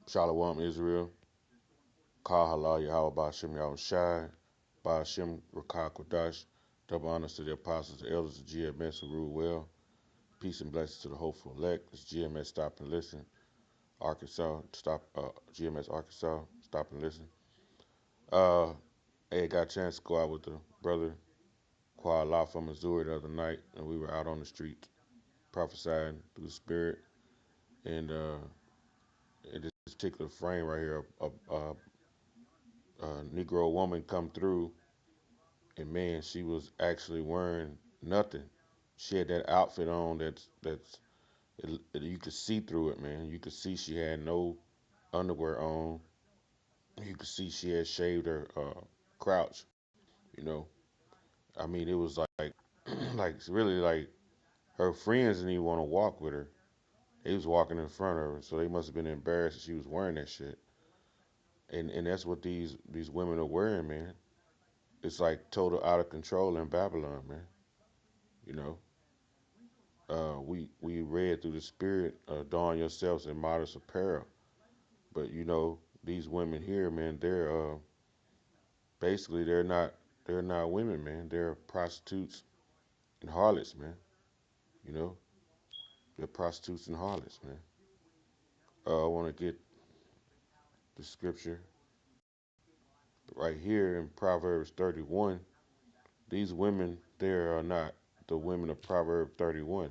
Shalom Israel. Kal Halal Yahweh Ba'ashem Yahweh Shai. Ba'ashem Rakah Kodash. Double honors to the apostles, the elders of GMS who rule well. Peace and blessings to the hopeful elect. It's GMS Stop and Listen. Arkansas, GMS Arkansas, Stop and Listen. Uh, hey, got a chance to go out with the brother Quad Law from Missouri the other night, and we were out on the street prophesying through the spirit. And in this particular frame right here, a Negro woman come through, and man, she was actually wearing nothing. She had that outfit on you could see through it, man. You could see she had no underwear on. You could see she had shaved her crouch. You know, I mean, it was like, like really like her friends didn't even want to walk with her. They was walking in front of her, so they must have been embarrassed that she was wearing that shit. And that's what these women are wearing, man. It's like total out of control in Babylon, man. You know, we read through the spirit, adorn yourselves in modest apparel. But you know, these women here, man, they're basically they're not women, man. They're prostitutes and harlots, man. You know, they're prostitutes and harlots, man. I want to get the scripture right here in Proverbs 31. These women there are not the women of Proverbs 31.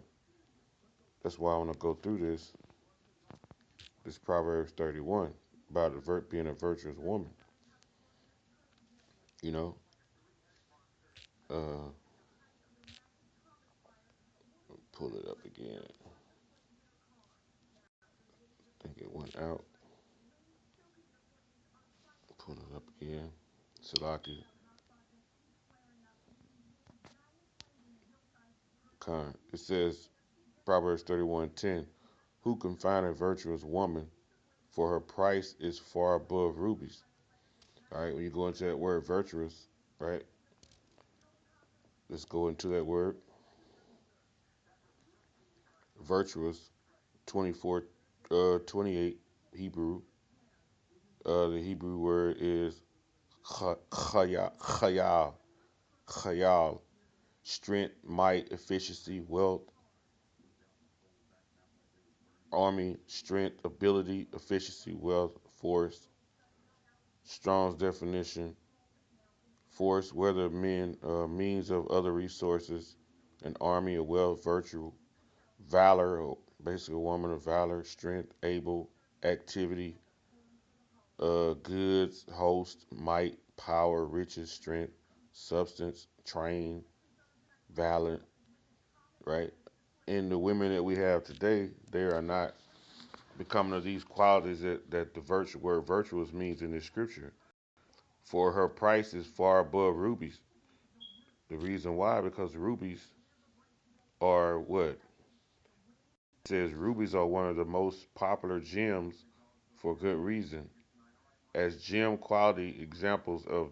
That's why I want to go through this Proverbs 31 about being a virtuous woman. You know, uh, pull it up again. I think it went out. Pull it up again. Salaki Khan. It says Proverbs 31:10. Who can find a virtuous woman? For her price is far above rubies. All right, when you go into that word virtuous, right? Let's go into that word virtuous. 24, 28 Hebrew. The Hebrew word is chayal, chayal, strength, might, efficiency, wealth, army, strength, ability, efficiency, wealth, force. Strong's definition: force, whether means of other resources, an army of wealth, virtue, valor, or basically a woman of valor, strength, able, activity, goods, host, might, power, riches, strength, substance, train, valor, right? And the women that we have today, they are not becoming of these qualities that the word virtuous means in this scripture. For her price is far above rubies. The reason why, because rubies are what? It says rubies are one of the most popular gems for good reason. As gem quality examples of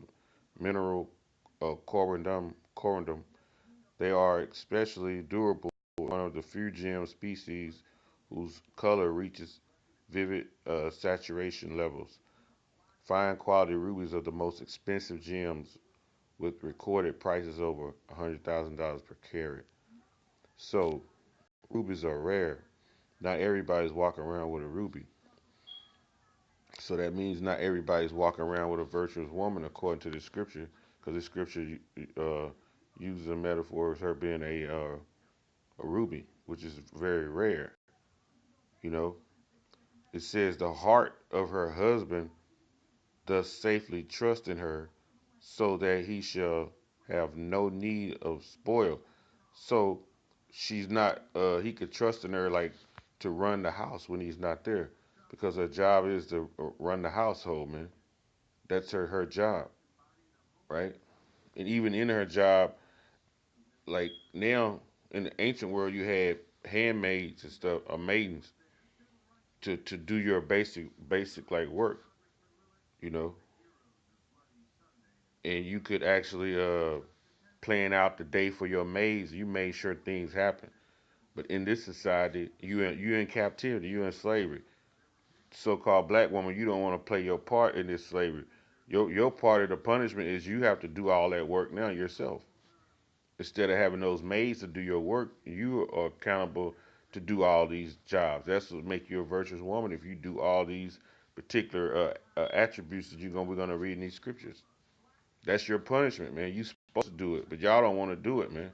mineral corundum, they are especially durable, one of the few gem species whose color reaches vivid saturation levels. Fine quality rubies are the most expensive gems with recorded prices over $100,000 per carat. So rubies are rare. Not everybody's walking around with a ruby. So that means not everybody's walking around with a virtuous woman according to the scripture, because the scripture uh, uses a metaphor as her being a ruby, which is very rare. You know, it says the heart of her husband does safely trust in her, so that he shall have no need of spoil. So she's not. He could trust in her like to run the house when he's not there, because her job is to run the household, man. That's her job, right? And even in her job, like now in the ancient world, you had handmaids and stuff, or maidens to do your basic like work, you know, and you could actually plan out the day for your maids. You made sure things happen. But in this society, you in captivity, you in slavery. so-called black woman, you don't want to play your part in this slavery. Your part of the punishment is you have to do all that work now yourself. Instead of having those maids to do your work, you are accountable to do all these jobs. That's what make you a virtuous woman if you do all these particular attributes that we're gonna read in these scriptures. That's your punishment, man. You supposed to do it, but y'all don't want to do it, man.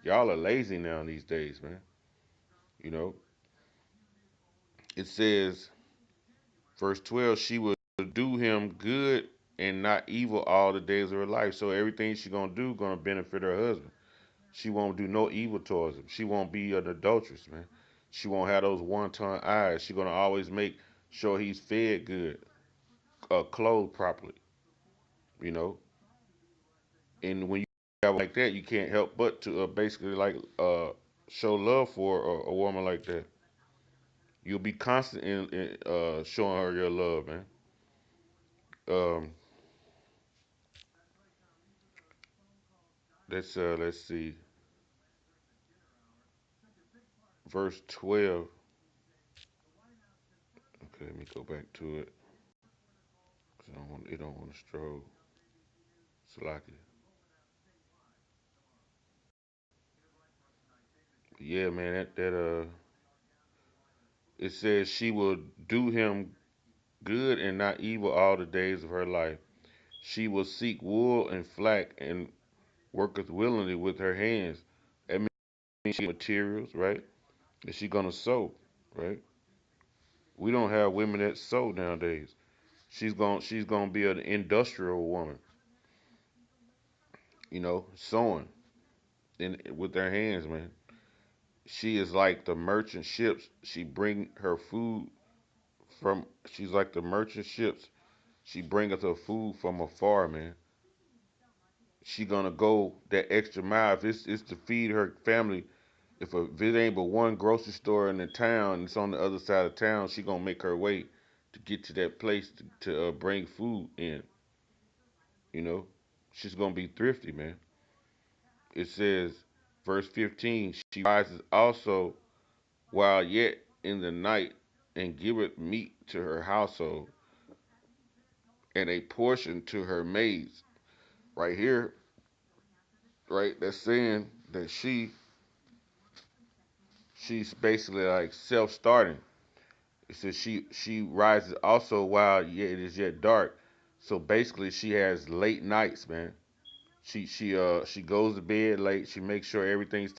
Y'all are lazy now these days, man. You know, it says, verse 12, she will do him good and not evil all the days of her life. So everything she gonna do gonna benefit her husband. She won't do no evil towards him. She won't be an adulteress, man. She won't have those one-ton eyes. She gonna always make sure he's fed good, clothed properly. You know, and when you have like that, you can't help but to basically like show love for a woman like that. You'll be constant in showing her your love, man. Um, let's see, verse 12. Okay, let me go back to it. 'Cause it don't want to stroll. Salaki. Yeah, man. It says she will do him good and not evil all the days of her life. She will seek wool and flax and worketh willingly with her hands. That means she materials, right? And she gonna sew, right? We don't have women that sew nowadays. She's gonna be an industrial woman, sewing in with her hands, man. She is like the merchant ships. She bring her food from. She's like the merchant ships. She bringeth her food from afar, man. She gonna go that extra mile. If it's to feed her family, if it ain't but one grocery store in the town, it's on the other side of town. She gonna make her way to get to that place to bring food in. You know, she's gonna be thrifty, man. It says, verse 15, she rises also while yet in the night and giveth meat to her household and a portion to her maids. Right here, right, that's saying that she's basically like self-starting. It says she rises also while yet it is yet dark. So basically, she has late nights, man. She goes to bed late. She makes sure everything's